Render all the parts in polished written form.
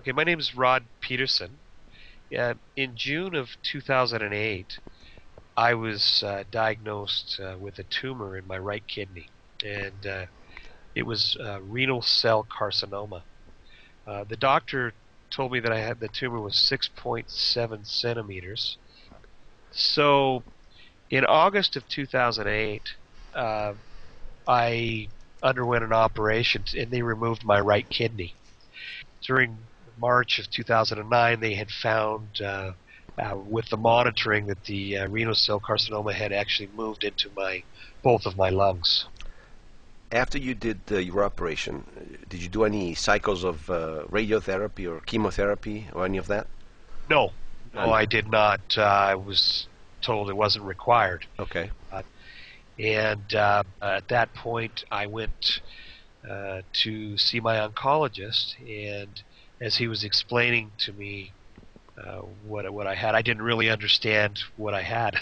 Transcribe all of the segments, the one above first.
Okay, my name is Rod Peterson. In June of 2008, I was diagnosed with a tumor in my right kidney, and it was renal cell carcinoma. The doctor told me that the tumor was 6.7 centimeters. So in August of 2008, uh, I underwent an operation, and they removed my right kidney. During March of 2009, they had found, with the monitoring, that the renal cell carcinoma had actually moved into both of my lungs. After you did your operation, did you do any cycles of radiotherapy or chemotherapy or any of that? No, no, None. I did not. I was told it wasn't required. Okay. And at that point, I went to see my oncologist, and as he was explaining to me what I had, I didn't really understand what I had.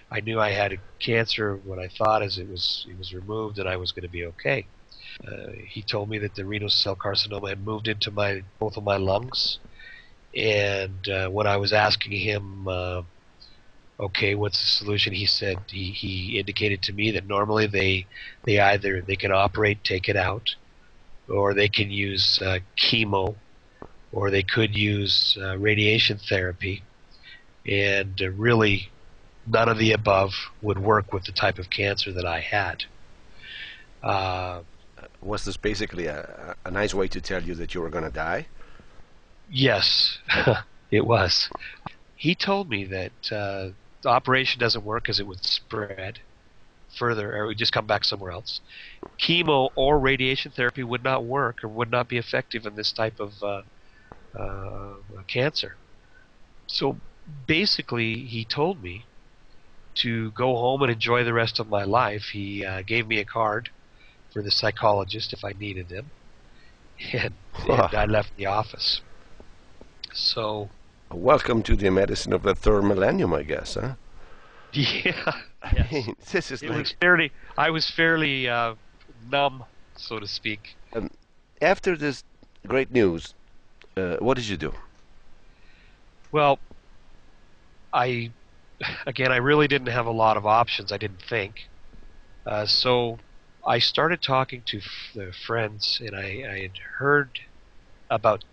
I knew I had a cancer. What I thought is it was removed and I was going to be okay. He told me that the renal cell carcinoma had moved into both of my lungs, and when I was asking him, okay, what's the solution? He said he indicated to me that normally they either they can operate, take it out, or they can use chemo, or they could use radiation therapy, and really none of the above would work with the type of cancer that I had. Uh, Was this basically a nice way to tell you that you were going to die? yes, it was. He told me that the operation doesn't work because it would spread further, or it would just come back somewhere else. Chemo or radiation therapy would not work or would not be effective in this type of cancer. So basically, he told me to go home and enjoy the rest of my life. He gave me a card for the psychologist if I needed him, and I left the office. So, Welcome to the medicine of the third millennium, I guess, huh? yeah, I yes, mean, this is like I was fairly numb, so to speak. um, after this great news, what did you do? Well, I again, I really didn't have a lot of options. I didn't think. So I started talking to friends, and I had heard about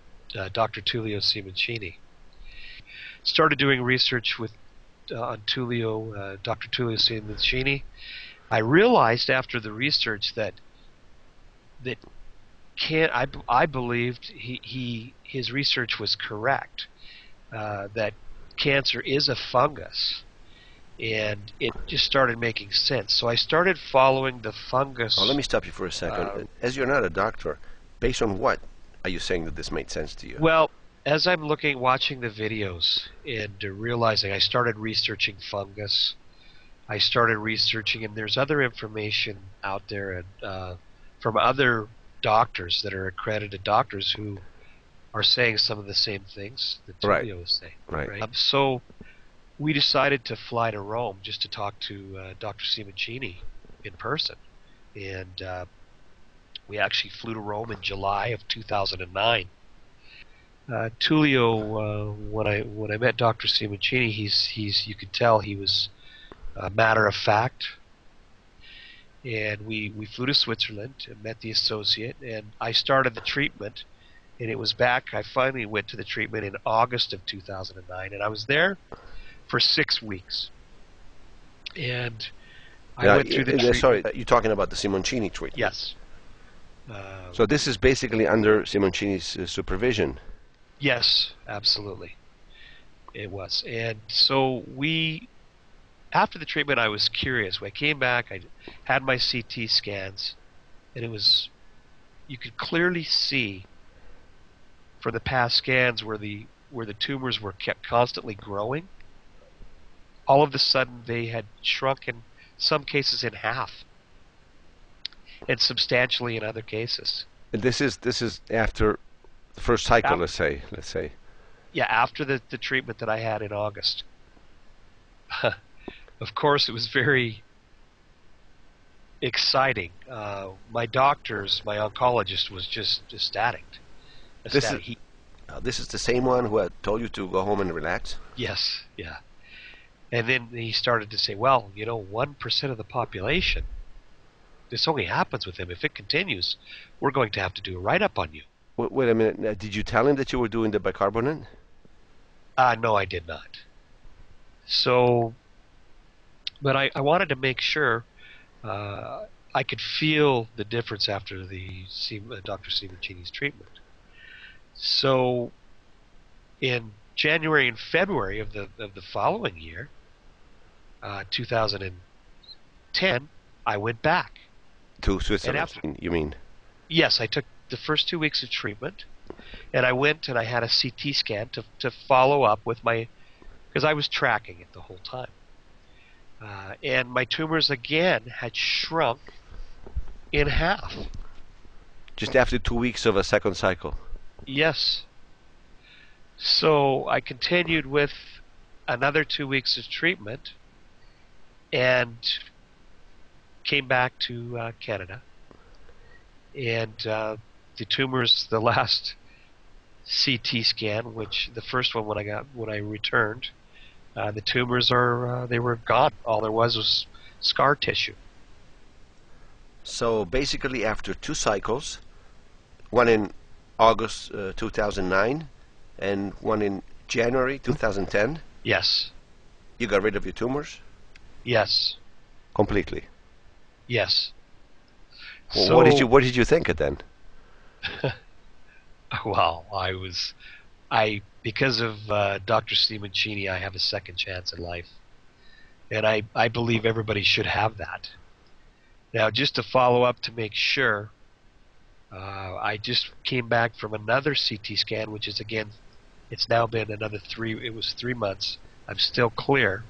Dr. Tullio Simoncini. Started doing research on Dr. Tullio Simoncini. I realized after the research that I believed his research was correct. That cancer is a fungus, and it just started making sense. So I started following the fungus. Oh, let me stop you for a second. As you're not a doctor, based on what are you saying that this made sense to you? Well, as I'm watching the videos and realizing, I started researching fungus. I started researching, and there's other information out there from other doctors that are accredited doctors who are saying some of the same things that Right. Tullio is saying. Right. So we decided to fly to Rome just to talk to Dr. Simoncini in person, and we actually flew to Rome in July of 2009. Tullio, when I met Dr. Simoncini, you could tell he was matter of fact, and we flew to Switzerland and met the associate, and I started the treatment, and it was back. I finally went to the treatment in August of 2009, and I was there for 6 weeks, and I went through the treatment. Sorry, you're talking about the Simoncini treatment. Yes. So this is basically under Simoncini's supervision. Yes, absolutely. It was. And so after the treatment, I was curious. When I came back, I had my CT scans, and you could clearly see for the past scans where the tumors were kept constantly growing. All of a sudden, they had shrunk in some cases in half, and substantially in other cases. And this is after the first cycle, let's say. Yeah, after the treatment that I had in August. Of course, it was very exciting. My oncologist was just ecstatic. This is the same one who had told you to go home and relax? Yes, yeah. And then he started to say, well, 1% of the population, this only happens with him. If it continues, we're going to have to do a write-up on you. Wait a minute. Now, did you tell him that you were doing the bicarbonate? No, I did not. So, but I wanted to make sure I could feel the difference after the Dr. Simoncini's treatment. So, in January and February of the following year, 2010, I went back. To Switzerland, you mean? Yes, I took the first 2 weeks of treatment, and I went and I had a CT scan to follow up with because I was tracking it the whole time. And my tumors again had shrunk in half. Just after 2 weeks of a second cycle? Yes. So I continued with another 2 weeks of treatment and came back to Canada. And the tumors, the last CT scan, which the first one when I returned, the tumors they were gone. All there was scar tissue. So basically, after 2 cycles, one in August 2009 and one in January 2010, yes, you got rid of your tumors? Yes. Completely? Yes. Well, So, what did you think of then? well, because of Dr. Simoncini, I have a second chance in life. And I believe everybody should have that. Now, just to follow up to make sure, I just came back from another CT scan, which is, again, it's now been it was 3 months. I'm still clear.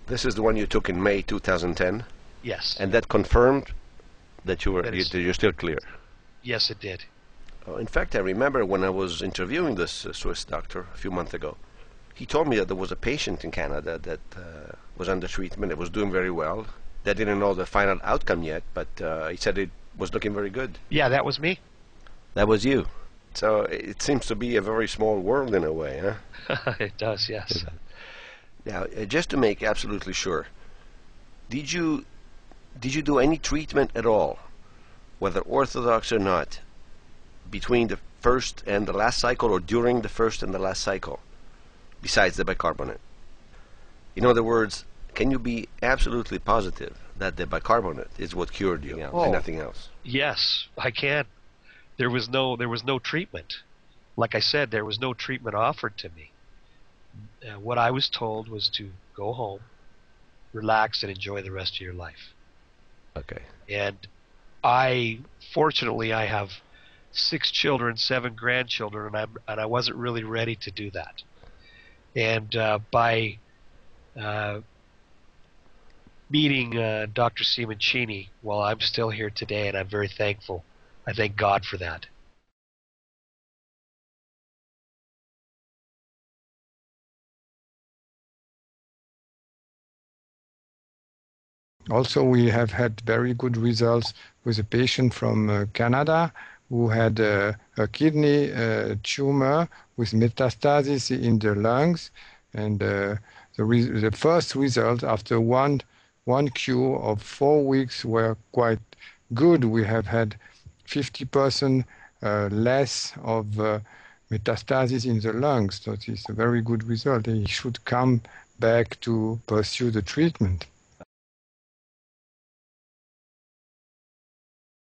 This is the one you took in May 2010? Yes. And that confirmed that you're still clear? Yes, it did. In fact, I remember when I was interviewing this Swiss doctor a few months ago, he told me that there was a patient in Canada that was under treatment. It was doing very well. They didn't know the final outcome yet, but he said it was looking very good. Yeah, that was me. That was you. So it seems to be a very small world in a way, huh? It does, yes. Now, just to make absolutely sure, did you do any treatment at all, whether orthodox or not, between the first and the last cycle or during the first and the last cycle, besides the bicarbonate? In other words, can you be absolutely positive that the bicarbonate is what cured you and nothing else? Yes, I can. There was no treatment. Like I said, there was no treatment offered to me. What I was told was to go home, relax, and enjoy the rest of your life. Okay. And fortunately, I have 6 children, 7 grandchildren, and I wasn't really ready to do that. And by meeting Dr. Simoncini, well, I'm still here today, and I'm very thankful. I thank God for that. Also, we have had very good results with a patient from Canada who had a kidney tumor with metastasis in the lungs. And the first result after one cure of 4 weeks were quite good. We have had 50% less of metastasis in the lungs. So it's a very good result. And he should come back to pursue the treatment.